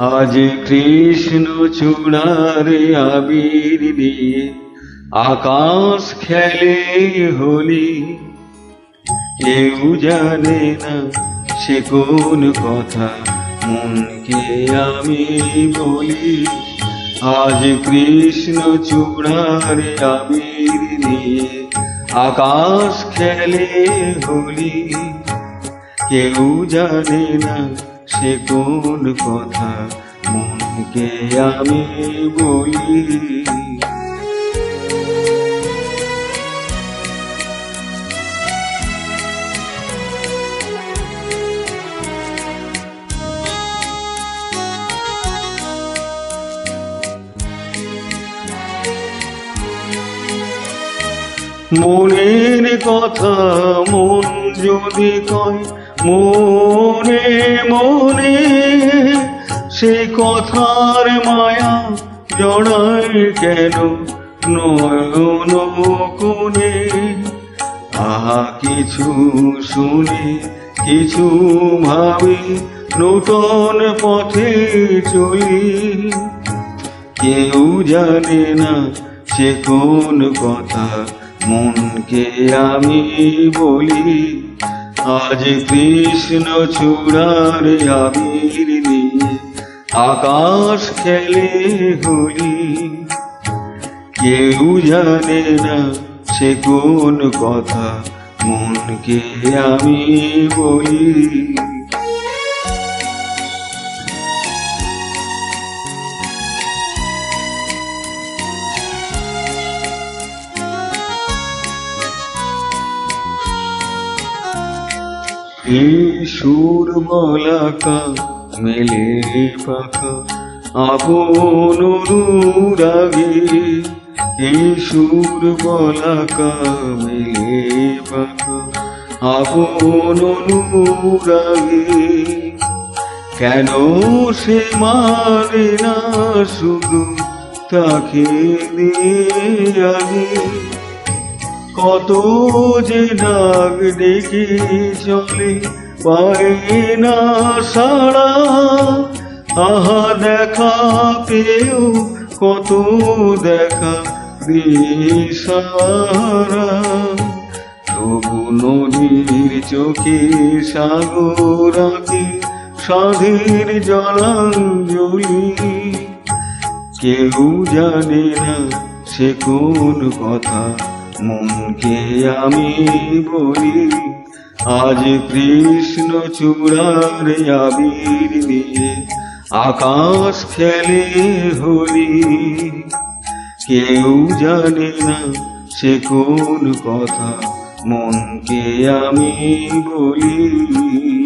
আজ কৃষ্ণ চূড়ার আবির দিয়ে আকাশ খেলে হোলি। কেউ জানে না সে কোন কথা, মনকে আমি বলি। আজ কৃষ্ণ চূড়ার আবির দিয়ে আকাশ খেলে হোলি। কেউ জানে না সে কোন কথা, মনকে আমি বলি। মনের কথা মন যদি কয় মনে মনে, সে কথার মায়া জড়ায় কেন নয়ন কোণে। আহা কিছু শুনে কিছু ভাবি, নূতন পথে চলি। কেউ জানে না সে কোন কথা, মনকে আমি বলি। আজ কৃষ্ণ চূড়ার আবির নিয়ে আকাশ খেলে হোলি। কেউ জানে না সে কোন কথা, মনকে আমি বলি। এই সুর বলাকা মেলে পাখা আপন অনুরাগে। এই সুর বলাকা মেলে পাখা আপন অনুরাগে। কেন সে মানে না শুধু তাকে নিয়ে আগে। কত যে ডাক ডেকে চলে পায় না সাড়া। আহা দেখা পেও কত দেখা দিশাহারা। তবু নদীর চোখে সাগর আঁকে সাধের জলাঞ্জলি। কেউ জানে না সে কোন কথা, মনকে আমি বলি। আজ কৃষ্ণ চূড়ার আবির দিয়ে আকাশ খেলে হোলি। কেউ জানে না সে কোন কথা, মনকে আমি বলি।